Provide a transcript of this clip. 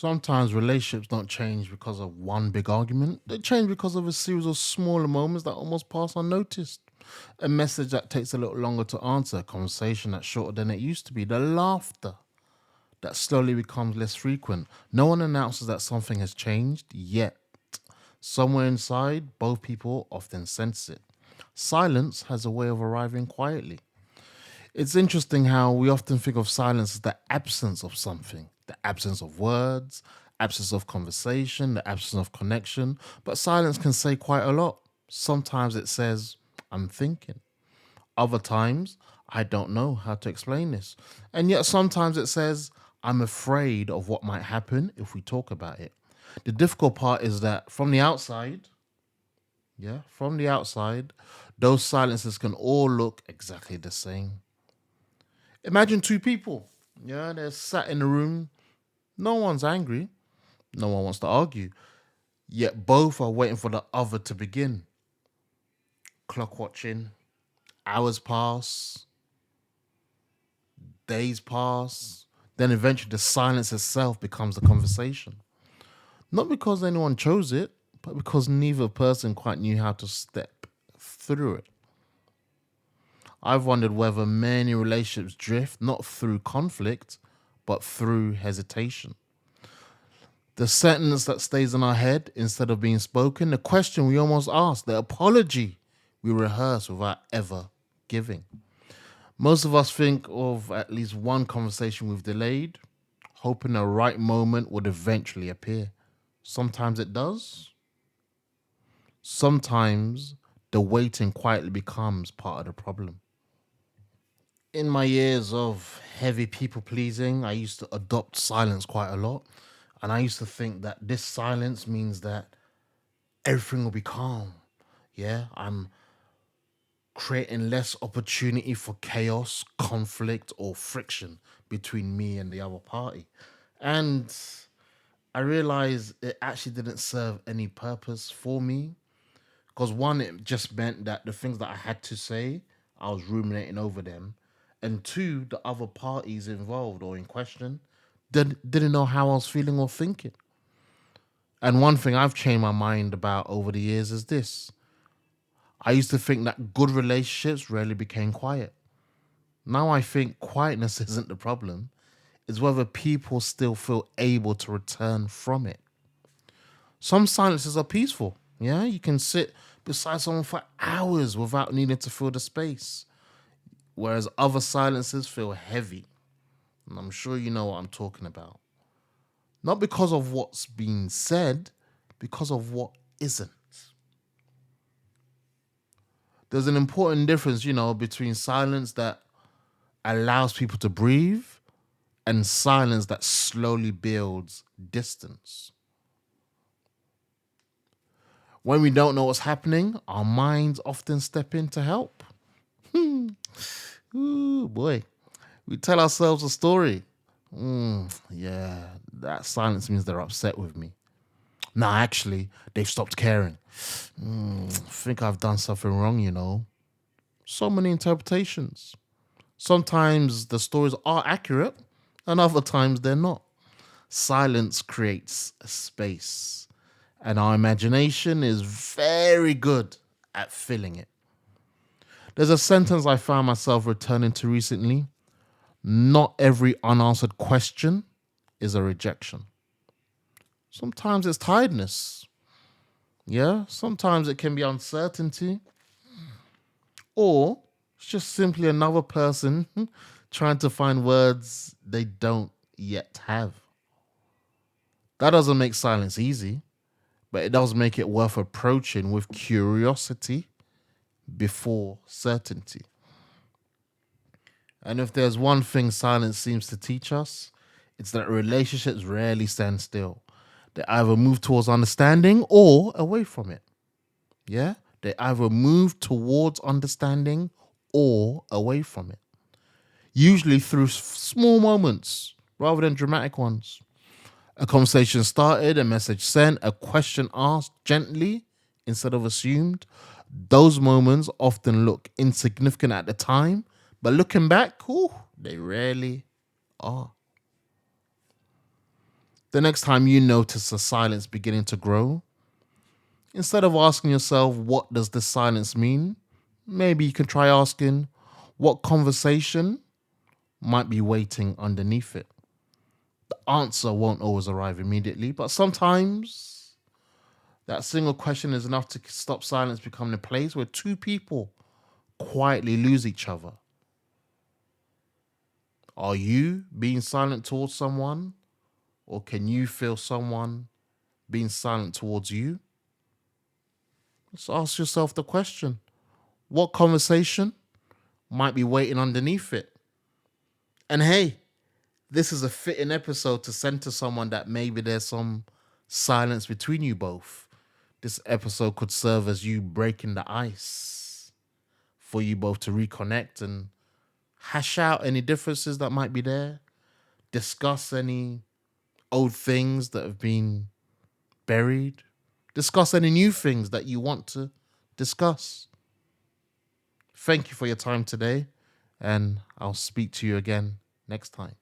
Sometimes relationships don't change because of one big argument. They change because of a series of smaller moments that almost pass unnoticed. A message that takes a little longer to answer, a conversation that's shorter than it used to be, the laughter that slowly becomes less frequent. No one announces that something has changed yet. Somewhere inside, both people often sense it. Silence has a way of arriving quietly. It's interesting how we often think of silence as the absence of something, the absence of words, absence of conversation, the absence of connection. But silence can say quite a lot. Sometimes it says, I'm thinking. Other times, I don't know how to explain this. And yet sometimes it says, I'm afraid of what might happen if we talk about it. The difficult part is that from the outside, from the outside, those silences can all look exactly the same. Imagine two people. Yeah, they're sat in a room. No one's angry. No one wants to argue. Yet both are waiting for the other to begin. Clock watching. Hours pass. Days pass. Then eventually the silence itself becomes the conversation. Not because anyone chose it, but because neither person quite knew how to step through it. I've wondered whether many relationships drift not through conflict, but through hesitation. The sentence that stays in our head instead of being spoken, the question we almost ask, the apology we rehearse without ever giving. Most of us think of at least one conversation we've delayed, hoping the right moment would eventually appear. Sometimes it does. Sometimes the waiting quietly becomes part of the problem. In my years of heavy people pleasing, I used to adopt silence quite a lot. And I used to think that this silence means that everything will be calm. Yeah, I'm creating less opportunity for chaos, conflict, or friction between me and the other party. And I realized it actually didn't serve any purpose for me. Because one, it just meant that the things that I had to say, I was ruminating over them. And two, the other parties involved or in question didn't know how I was feeling or thinking. And one thing I've changed my mind about over the years is this. I used to think that good relationships rarely became quiet. Now I think quietness isn't the problem. It's whether people still feel able to return from it. Some silences are peaceful. Yeah, you can sit beside someone for hours without needing to fill the space. Whereas other silences feel heavy. And I'm sure you know what I'm talking about. Not because of what's being said, because of what isn't. There's an important difference, between silence that allows people to breathe and silence that slowly builds distance. When we don't know what's happening, our minds often step in to help. Ooh, boy. We tell ourselves a story. Yeah, that silence means they're upset with me. Nah, actually, they've stopped caring. I think I've done something wrong. So many interpretations. Sometimes the stories are accurate, and other times they're not. Silence creates a space, and our imagination is very good at filling it. There's a sentence I found myself returning to recently. Not every unanswered question is a rejection. Sometimes it's tiredness. Yeah. Sometimes it can be uncertainty, or it's just simply another person trying to find words they don't yet have. That doesn't make silence easy, but it does make it worth approaching with curiosity before certainty. And if there's one thing silence seems to teach us, it's that relationships rarely stand still. They either move towards understanding or away from it. Yeah? They either move towards understanding or away from it. Usually through small moments rather than dramatic ones. A conversation started, a message sent, a question asked gently instead of assumed. Those moments often look insignificant at the time, but looking back, they rarely are. The next time you notice a silence beginning to grow, instead of asking yourself, what does this silence mean? Maybe you can try asking, what conversation might be waiting underneath it? The answer won't always arrive immediately, but sometimes that single question is enough to stop silence becoming a place where two people quietly lose each other. Are you being silent towards someone, or can you feel someone being silent towards you? Just ask yourself the question, what conversation might be waiting underneath it? And hey, this is a fitting episode to send to someone that maybe there's some silence between you both. This episode could serve as you breaking the ice for you both to reconnect and hash out any differences that might be there, discuss any old things that have been buried, discuss any new things that you want to discuss. Thank you for your time today, and I'll speak to you again next time.